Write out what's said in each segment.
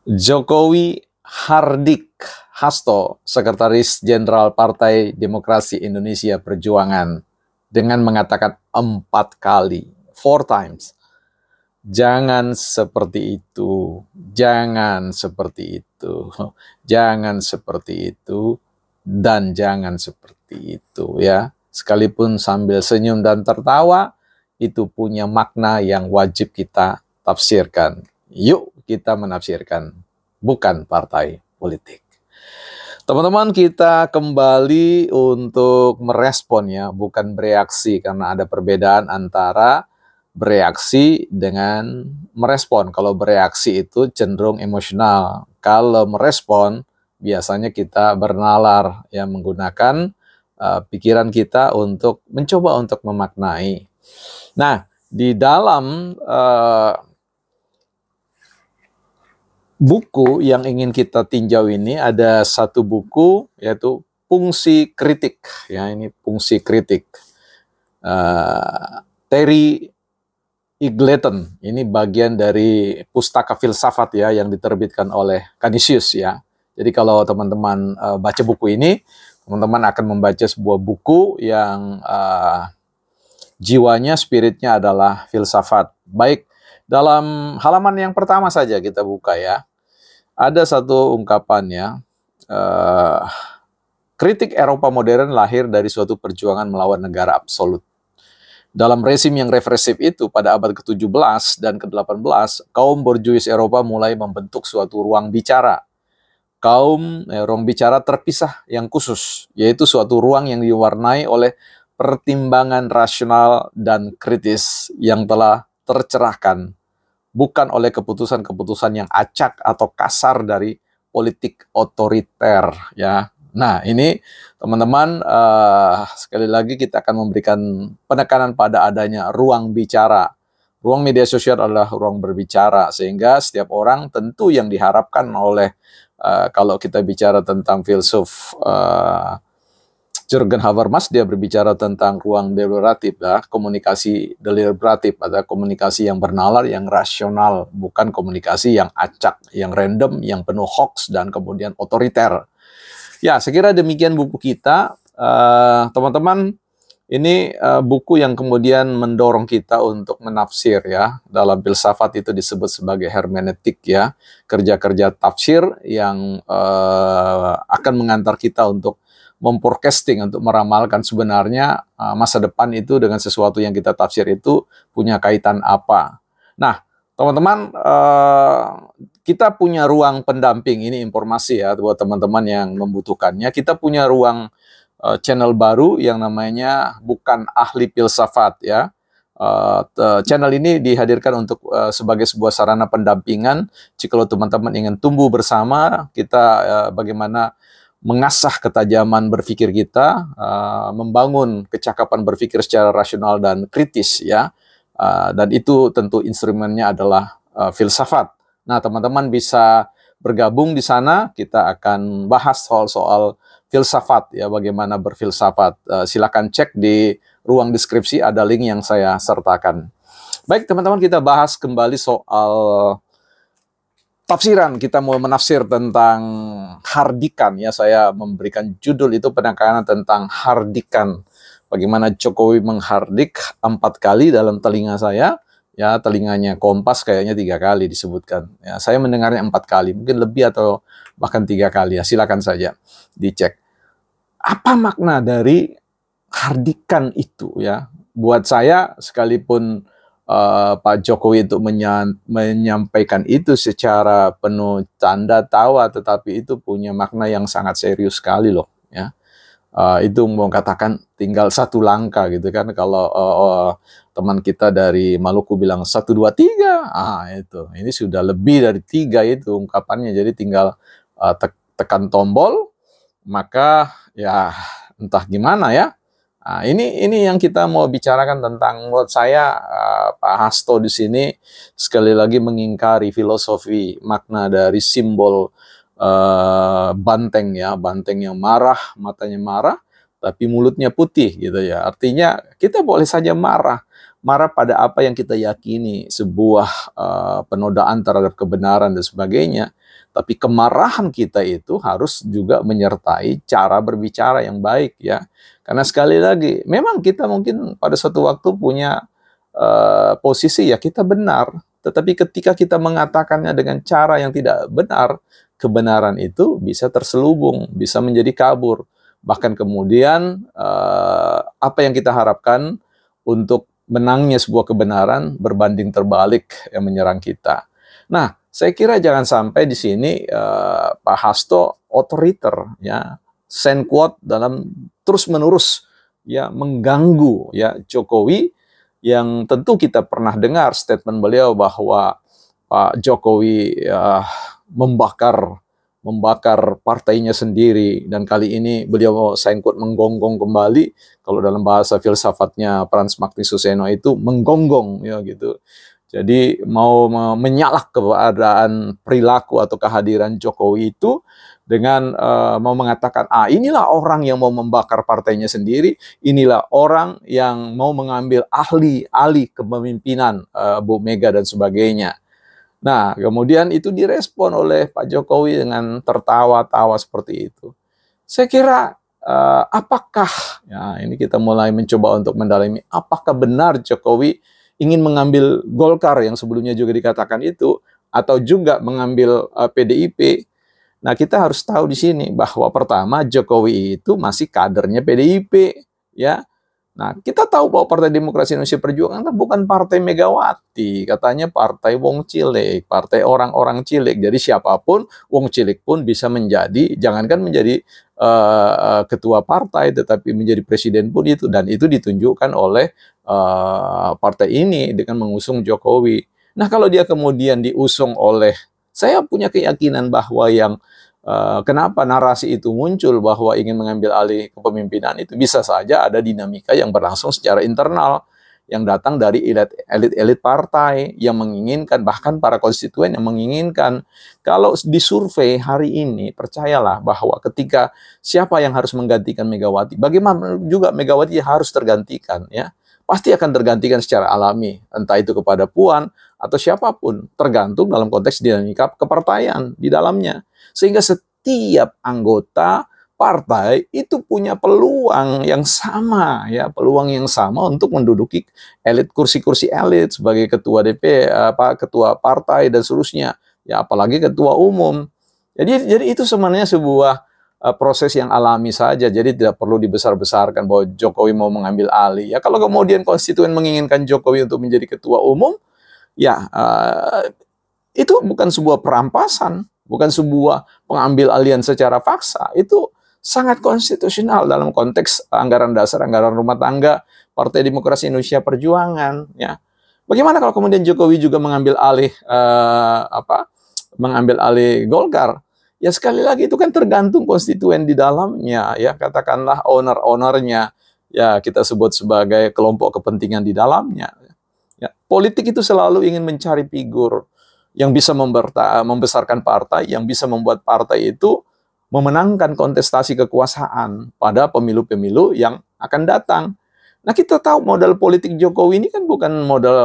Jokowi Hardik Hasto, Sekretaris Jenderal Partai Demokrasi Indonesia Perjuangan, dengan mengatakan 4 kali, 4 times, jangan seperti itu, jangan seperti itu, jangan seperti itu, dan jangan seperti itu, ya. Sekalipun sambil senyum dan tertawa, itu punya makna yang wajib kita tafsirkan. Yuk kita menafsirkan, bukan partai politik. Teman-teman, kita kembali untuk merespon, ya, bukan bereaksi, karena ada perbedaan antara bereaksi dengan merespon. Kalau bereaksi itu cenderung emosional. Kalau merespon, biasanya kita bernalar, ya, menggunakan pikiran kita untuk mencoba untuk memaknai. Nah, di dalam buku yang ingin kita tinjau ini ada satu buku, yaitu Fungsi Kritik. Ya, ini Fungsi Kritik. Terry Eagleton, ini bagian dari pustaka filsafat, ya, yang diterbitkan oleh Canisius, ya. Jadi kalau teman-teman baca buku ini, teman-teman akan membaca sebuah buku yang jiwanya, spiritnya adalah filsafat. Baik, dalam halaman yang pertama saja kita buka, ya. Ada satu ungkapannya, kritik Eropa modern lahir dari suatu perjuangan melawan negara absolut. Dalam rezim yang represif itu, pada abad ke-17 dan ke-18, kaum borjuis Eropa mulai membentuk suatu ruang bicara. Ruang bicara terpisah yang khusus, yaitu suatu ruang yang diwarnai oleh pertimbangan rasional dan kritis yang telah tercerahkan, bukan oleh keputusan-keputusan yang acak atau kasar dari politik otoriter, ya. Nah, ini teman-teman, sekali lagi kita akan memberikan penekanan pada adanya ruang bicara. Ruang media sosial adalah ruang berbicara, sehingga setiap orang tentu yang diharapkan oleh, kalau kita bicara tentang filsuf Jürgen Habermas, dia berbicara tentang ruang deliberatif, ya, komunikasi deliberatif, atau komunikasi yang bernalar, yang rasional, bukan komunikasi yang acak, yang random, yang penuh hoax, dan kemudian otoriter. Ya, saya kira demikian buku kita, teman-teman. Ini buku yang kemudian mendorong kita untuk menafsir, ya. Dalam filsafat itu disebut sebagai hermeneutik, ya, kerja-kerja tafsir yang akan mengantar kita untuk memforecasting, untuk meramalkan sebenarnya masa depan itu dengan sesuatu yang kita tafsir itu punya kaitan apa. Nah, teman-teman, kita punya ruang pendamping, ini informasi, ya, buat teman-teman yang membutuhkannya. Kita punya ruang channel baru yang namanya Bukan Ahli Filsafat, ya. Channel ini dihadirkan untuk sebagai sebuah sarana pendampingan. Jika teman-teman ingin tumbuh bersama kita, bagaimana mengasah ketajaman berpikir kita, membangun kecakapan berpikir secara rasional dan kritis, ya. Dan itu tentu instrumennya adalah filsafat. Nah, teman-teman bisa bergabung di sana. Kita akan bahas soal-soal filsafat, ya, bagaimana berfilsafat. Silakan cek di ruang deskripsi, ada link yang saya sertakan. Baik, teman-teman, kita bahas kembali soal tafsiran. Kita mau menafsir tentang hardikan, ya. Saya memberikan judul itu penekanan tentang hardikan. Bagaimana Jokowi menghardik 4 kali dalam telinga saya, ya. Telinganya Kompas kayaknya 3 kali disebutkan, ya. Saya mendengarnya 4 kali, mungkin lebih atau bahkan 3 kali, ya. Silakan saja dicek. Apa makna dari hardikan itu, ya? Buat saya, sekalipun Pak Jokowi itu menyampaikan itu secara penuh canda tawa, tetapi itu punya makna yang sangat serius sekali loh, ya. Itu mau katakan tinggal 1 langkah gitu kan, kalau teman kita dari Maluku bilang 1, 2, 3, itu ini sudah lebih dari 3 itu ungkapannya. Jadi tinggal tekan tombol, maka ya entah gimana, ya. Nah, ini yang kita mau bicarakan tentang. Menurut saya Pak Hasto di sini sekali lagi mengingkari filosofi makna dari simbol banteng, ya, banteng yang marah, matanya marah, tapi mulutnya putih, gitu, ya. Artinya kita boleh saja marah marah pada apa yang kita yakini, sebuah penodaan terhadap kebenaran dan sebagainya. Tapi kemarahan kita itu harus juga menyertai cara berbicara yang baik ya. Karena sekali lagi, memang kita mungkin pada suatu waktu punya posisi ya kita benar. Tetapi ketika kita mengatakannya dengan cara yang tidak benar, kebenaran itu bisa terselubung, bisa menjadi kabur. Bahkan kemudian apa yang kita harapkan untuk menangnya sebuah kebenaran berbanding terbalik yang menyerang kita. Nah, saya kira jangan sampai di sini Pak Hasto otoriter ya, send quote dalam terus-menerus ya mengganggu ya Jokowi, yang tentu kita pernah dengar statement beliau bahwa Pak Jokowi membakar partainya sendiri, dan kali ini beliau send quote menggonggong kembali, kalau dalam bahasa filsafatnya Frans Magnisuseno itu menggonggong ya gitu. Jadi mau menyalak keadaan perilaku atau kehadiran Jokowi itu dengan mau mengatakan, inilah orang yang mau membakar partainya sendiri, inilah orang yang mau mengambil alih kepemimpinan Bu Mega dan sebagainya. Nah, kemudian itu direspon oleh Pak Jokowi dengan tertawa-tawa seperti itu. Saya kira apakah, ya ini kita mulai mencoba untuk mendalami, apakah benar Jokowi ingin mengambil Golkar yang sebelumnya juga dikatakan itu, atau juga mengambil PDIP. Nah, kita harus tahu di sini bahwa pertama Jokowi itu masih kadernya PDIP, ya. Nah, kita tahu bahwa Partai Demokrasi Indonesia Perjuangan kan bukan partai Megawati, katanya partai wong cilik, partai orang-orang cilik. Jadi siapapun, wong cilik pun bisa menjadi, jangankan menjadi ketua partai, tetapi menjadi presiden pun itu, dan itu ditunjukkan oleh partai ini dengan mengusung Jokowi. Nah, kalau dia kemudian diusung oleh, saya punya keyakinan bahwa yang kenapa narasi itu muncul bahwa ingin mengambil alih kepemimpinan itu bisa saja ada dinamika yang berlangsung secara internal yang datang dari elit-elit partai yang menginginkan, bahkan para konstituen yang menginginkan. Kalau disurvei hari ini, percayalah bahwa ketika siapa yang harus menggantikan Megawati, bagaimana juga Megawati harus tergantikan ya. Pasti akan tergantikan secara alami, entah itu kepada Puan atau siapapun, tergantung dalam konteks dinamika kepartaian di dalamnya. Sehingga setiap anggota partai itu punya peluang yang sama, ya, peluang yang sama untuk menduduki kursi-kursi elit sebagai ketua ketua partai dan seterusnya, ya, apalagi ketua umum. Jadi itu sebenarnya sebuah proses yang alami saja, jadi tidak perlu dibesar-besarkan bahwa Jokowi mau mengambil alih. Ya, kalau kemudian konstituen menginginkan Jokowi untuk menjadi ketua umum, ya itu bukan sebuah perampasan, bukan sebuah pengambil alihan secara paksa. Itu sangat konstitusional dalam konteks anggaran dasar, anggaran rumah tangga Partai Demokrasi Indonesia Perjuangan. Ya, bagaimana kalau kemudian Jokowi juga mengambil alih mengambil alih Golkar? Ya, sekali lagi itu kan tergantung konstituen di dalamnya, ya, katakanlah owner-ownernya, ya kita sebut sebagai kelompok kepentingan di dalamnya. Ya, politik itu selalu ingin mencari figur yang bisa membesarkan partai, yang bisa membuat partai itu memenangkan kontestasi kekuasaan pada pemilu-pemilu yang akan datang. Nah, kita tahu modal politik Jokowi ini kan bukan modal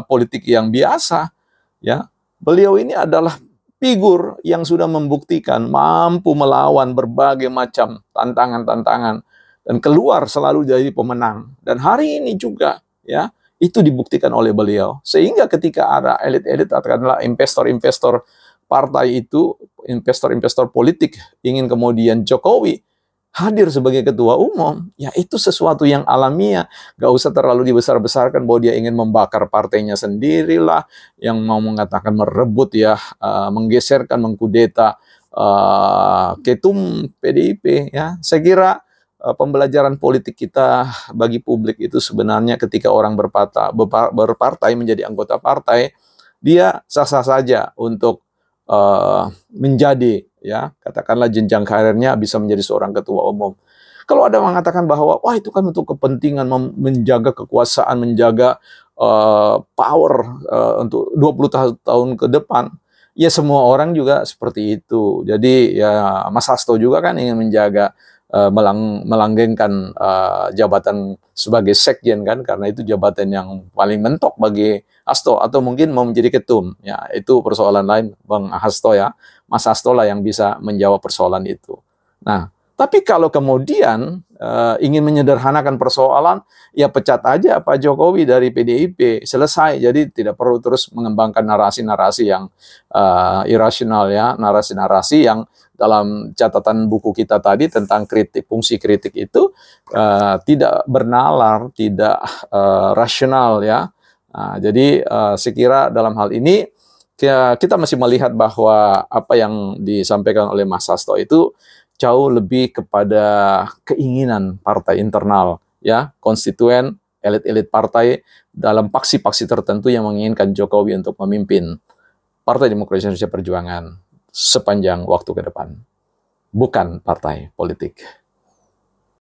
politik yang biasa, ya. Beliau ini adalah figur yang sudah membuktikan mampu melawan berbagai macam tantangan-tantangan dan keluar selalu jadi pemenang. Dan hari ini juga, ya, itu dibuktikan oleh beliau. Sehingga ketika ada elit-elit, katakanlah investor-investor partai itu, investor-investor politik ingin kemudian Jokowi hadir sebagai ketua umum, ya itu sesuatu yang alamiah. Gak usah terlalu dibesar-besarkan bahwa dia ingin membakar partainya sendirilah, yang mau mengatakan merebut, ya, menggeserkan, mengkudeta ketum PDIP. Ya, saya kira pembelajaran politik kita bagi publik itu sebenarnya ketika orang berpartai menjadi anggota partai, dia sah-sah saja untuk menjadi, ya, katakanlah jenjang karirnya bisa menjadi seorang ketua umum. Kalau ada mengatakan bahwa wah itu kan untuk kepentingan menjaga kekuasaan, menjaga power untuk 20 tahun ke depan, ya semua orang juga seperti itu. Jadi ya Mas Hasto juga kan ingin menjaga melanggengkan jabatan sebagai sekjen kan, karena itu jabatan yang paling mentok bagi Hasto, atau mungkin mau menjadi ketum. Ya, itu persoalan lain, Bang Hasto ya. Mas Hasto lah yang bisa menjawab persoalan itu. Nah, tapi kalau kemudian ingin menyederhanakan persoalan, ya pecat aja Pak Jokowi dari PDIP, selesai. Jadi tidak perlu terus mengembangkan narasi-narasi yang irasional ya, narasi-narasi yang dalam catatan buku kita tadi tentang kritik, fungsi kritik itu tidak bernalar, tidak rasional ya. Nah, jadi saya kira dalam hal ini kita masih melihat bahwa apa yang disampaikan oleh Mas Hasto itu jauh lebih kepada keinginan partai internal, ya, konstituen, elit-elit partai dalam paksi-paksi tertentu yang menginginkan Jokowi untuk memimpin Partai Demokrasi Indonesia Perjuangan sepanjang waktu ke depan, bukan partai politik.